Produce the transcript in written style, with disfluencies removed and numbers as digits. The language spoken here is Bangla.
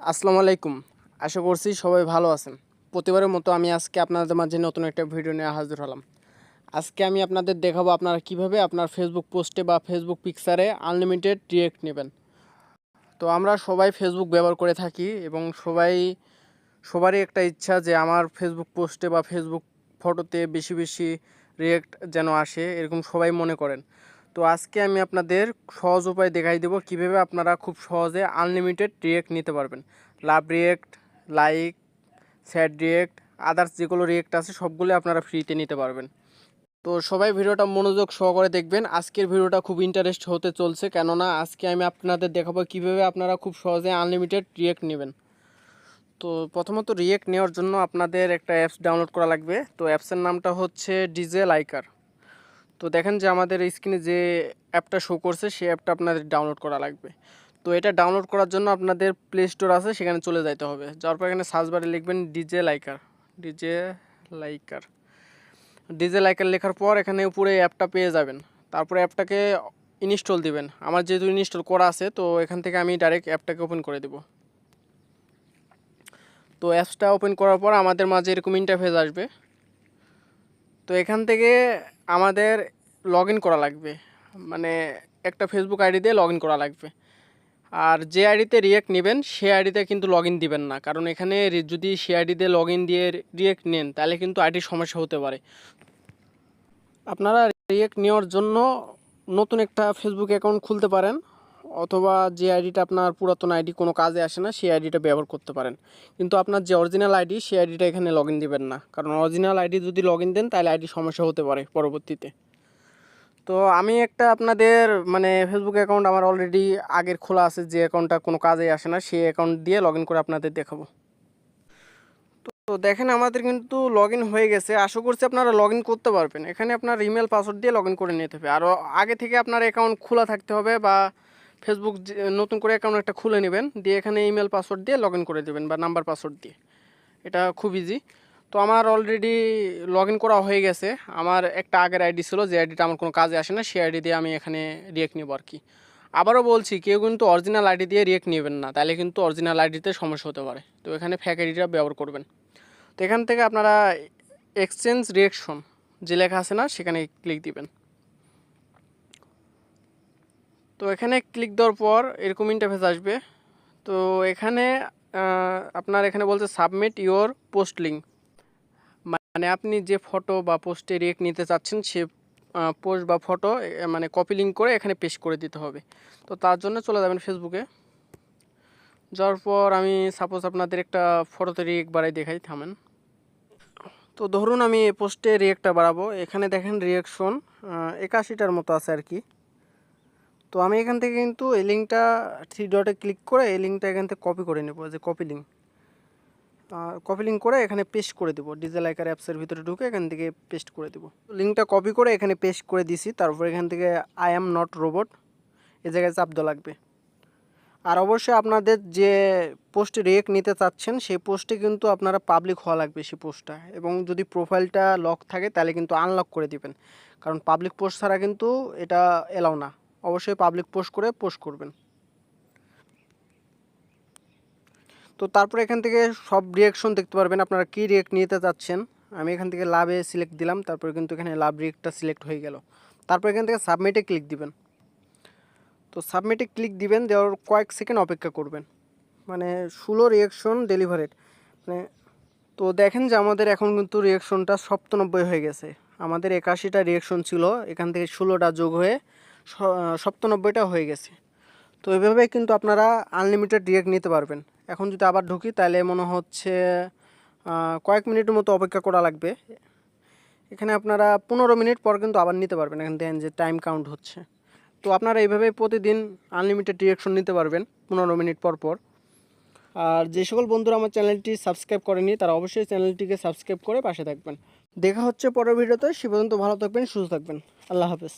আসসালামু আলাইকুম। আশা করছি সবাই ভালো আছেন। প্রতিবারের মতো আমি আজকে আপনাদের মাঝে নতুন একটা ভিডিও নিয়ে হাজির হলাম। আজকে আমি আপনাদের দেখাবো আপনারা কিভাবে আপনার ফেসবুক পোস্টে বা ফেসবুক পিকচারে আনলিমিটেড রিঅ্যাক্ট নেবেন। তো আমরা সবাই ফেসবুক ব্যবহার করে থাকি এবং সবারই একটা ইচ্ছা যে আমার ফেসবুক পোস্টে বা ফেসবুক ফটোতে বেশি বেশি রিঅ্যাক্ট যেন আসে, এরকম সবাই মনে করেন। তো আজকে আমি আপনাদের সহজ উপায় দেখাই দেবো কীভাবে আপনারা খুব সহজে আনলিমিটেড রিঅ্যাক্ট নিতে পারবেন। Love react, like, sad react, others যেগুলো রিঅ্যাক্ট আছে সবগুলো আপনারা ফ্রিতে নিতে পারবেন। তো সবাই ভিডিওটা মনোযোগ সহকারে দেখবেন। আজকের ভিডিওটা খুব ইন্টারেস্ট হতে চলছে, কেননা আজকে আমি আপনাদের দেখাবো কীভাবে আপনারা খুব সহজে আনলিমিটেড রিঅ্যাক্ট নেবেন। তো প্রথমত রিঅ্যাক্ট নেওয়ার জন্য আপনাদের একটা অ্যাপস ডাউনলোড করা লাগবে। তো অ্যাপসের নামটা হচ্ছে ডিজে লাইকার। তো দেখেন যে আমাদের স্ক্রিনে যে অ্যাপটা শো করছে সেই অ্যাপটা আপনাদের ডাউনলোড করা লাগবে। তো এটা ডাউনলোড করার জন্য আপনাদের প্লে স্টোর আছে, সেখানে চলে যাইতে হবে। যাওয়ার পর এখানে সার্চ বারে লিখবেন DJ liker. DJ liker DJ liker লেখার পর এখানে উপরে অ্যাপটা পেয়ে যাবেন। তারপরে অ্যাপটাকে ইনস্টল দিবেন। আমার যেহেতু ইনস্টল করা আছে, তো এখান থেকে আমি ডাইরেক্ট অ্যাপটাকে ওপেন করে দেব। তো অ্যাপসটা ওপেন করার পর আমাদের মাঝে এরকম ইন্টারফেস আসবে। তো এখান থেকে আমাদের লগ ইন করা লাগবে, মানে একটা ফেসবুক আইডি দিয়ে লগ ইন করা লাগবে। আর যে আইডিতে রিঅ্যাক্ট নেবেন সে আইডিতে কিন্তু লগ ইন দিবেন না, কারণ এখানে যদি সে আইডিতে লগ ইন দিয়ে রিঅ্যাক্ট নেন তাহলে কিন্তু আইডির সমস্যা হতে পারে। আপনারা রিঅ্যাক্ট নেওয়ার জন্য নতুন একটা ফেসবুক অ্যাকাউন্ট খুলতে পারেন, অথবা যে আইডিটা আপনার পুরাতন আইডি কোনো কাজে আসে না সেই আইডিটা ব্যবহার করতে পারেন। কিন্তু আপনার যে অরিজিনাল আইডি সেই আইডিটা এখানে লগ ইন দেবেন না, কারণ অরিজিনাল আইডি যদি লগ ইন দেন তাহলে আইডি সমস্যা হতে পারে পরবর্তীতে। তো আমি একটা আপনাদের ফেসবুক অ্যাকাউন্ট আমার অলরেডি আগের খোলা আছে, যে অ্যাকাউন্টটা কোনো কাজে আসে না সেই অ্যাকাউন্ট দিয়ে লগ ইন করে আপনাদের দেখাবো। তো দেখেন আমাদের কিন্তু লগ ইন হয়ে গেছে। আশা করছি আপনারা লগ ইন করতে পারবেন। এখানে আপনার ইমেল পাসওয়ার্ড দিয়ে লগ ইন করে নিতে হবে। আরও আগে থেকে আপনার অ্যাকাউন্ট খোলা থাকতে হবে, বা ফেসবুক নতুন করে অ্যাকাউন্ট একটা খুলে নেবেন, দিয়ে এখানে ইমেল পাসওয়ার্ড দিয়ে লগ ইন করে দেবেন বা নাম্বার পাসওয়ার্ড দিয়ে। এটা খুব ইজি। তো আমার অলরেডি লগ ইন করা হয়ে গেছে। আমার একটা আগের আইডি ছিল, যে আইডিটা আমার কোনো কাজে আসে না, সেই আইডি দিয়ে আমি এখানে রিঅ্যাক্ট নেব আর কি। আবারও বলছি, কেউ কিন্তু অরিজিনাল আইডি দিয়ে রিঅ্যাক্ট নেবেন না, তাহলে কিন্তু অরিজিনাল আইডিতে সমস্যা হতে পারে। তো এখানে ফ্যাক আইডিটা ব্যবহার করবেন। তো এখান থেকে আপনারা এক্সচেঞ্জ রিঅ্যাকশন যে লেখা আছে না, সেখানে ক্লিক দিবেন। তো এখানে ক্লিক দেওয়ার পর এরকম ইন্টারফেস আসবে। তো এখানে আপনার এখানে বলছে সাবমিট ইওর পোস্ট লিঙ্ক, মানে আপনি যে ফটো বা পোস্টে রিঅ্যাক্ট নিতে চাচ্ছেন সে পোস্ট বা ফটো কপি লিঙ্ক করে এখানে পেস্ট করে দিতে হবে। তো তার জন্য চলে যাবেন ফেসবুকে। যাওয়ার পর আমি সাপোজ আপনাদের একটা ফটোতে রিঅ্যাক্ট বাড়াই দেখাই, থামেন। তো ধরুন আমি পোস্টে রিঅ্যাক্টটা বাড়াবো। এখানে দেখেন রিঅ্যাকশন 81টার মতো আছে আর কি। তো আমি এখান থেকে কিন্তু এই লিঙ্কটা 3 ডটে ক্লিক করে এই লিঙ্কটা এখান থেকে কপি করে নেব, যে কপি লিঙ্ক করে এখানে পেস্ট করে দেবো। ডিজে লাইকার অ্যাপসের ভিতরে ঢুকে এখান থেকে পেস্ট করে দেবো। লিঙ্কটা কপি করে এখানে পেস্ট করে দিছি। তারপর এখান থেকে আই অ্যাম নট রোবট এই জায়গায় চাপ দেওয়া লাগবে। আর অবশ্যই আপনাদের যে পোস্টে রিঅ্যাক্ট নিতে চাচ্ছেন সেই পোস্টে কিন্তু আপনারা পাবলিক হওয়া লাগবে সেই পোস্টটা, এবং যদি প্রোফাইলটা লক থাকে তাহলে কিন্তু আনলক করে দিবেন, কারণ পাবলিক পোস্ট ছাড়া কিন্তু এটা এলাও না। অবশ্যই পাবলিক পোস্ট করে পোস্ট করবেন। তো তারপর এখান থেকে সব রিঅ্যাকশন দেখতে পারবেন আপনারা কী রিঅ্যাক্ট নিতে চাচ্ছেন। আমি এখান থেকে লাভে সিলেক্ট দিলাম, তারপরে কিন্তু এখানে লাভ রিঅ্যাক্টটা সিলেক্ট হয়ে গেল। তারপর এখান থেকে সাবমিটে ক্লিক দিবেন। তো সাবমিটে ক্লিক দিবেন, দেওয়ার কয়েক সেকেন্ড অপেক্ষা করবেন। 16 রিঅ্যাকশন ডেলিভারেড তো দেখেন যে আমাদের এখন কিন্তু রিঅ্যাকশনটা 97 হয়ে গেছে। আমাদের 81টা রিঅ্যাকশন ছিল, এখান থেকে 16টা যোগ হয়ে 97টা হয়ে গেছে। তো এভাবে কিন্তু আপনারা আনলিমিটেড রিঅ্যাক্ট নিতে পারবেন। এখন যদি আবার ঢুকি তাহলে মনে হচ্ছে কয়েক মিনিটের মতো অপেক্ষা করা লাগবে। এখানে আপনারা 15 মিনিট পর কিন্তু আবার নিতে পারবেন। এখানে দেখেন যে টাইম কাউন্ট হচ্ছে। তো আপনারা এইভাবে প্রতিদিন আনলিমিটেড রিঅ্যাকশন নিতে পারবেন 15 মিনিট পর পর। আর যে সকল বন্ধুরা আমার চ্যানেলটি সাবস্ক্রাইব করেনি তারা অবশ্যই চ্যানেলটিকে সাবস্ক্রাইব করে পাশে থাকবেন। দেখা হচ্ছে পরের ভিডিওতে। সে পর্যন্ত ভালো থাকবেন, সুস্থ থাকবেন। আল্লাহ হাফেজ।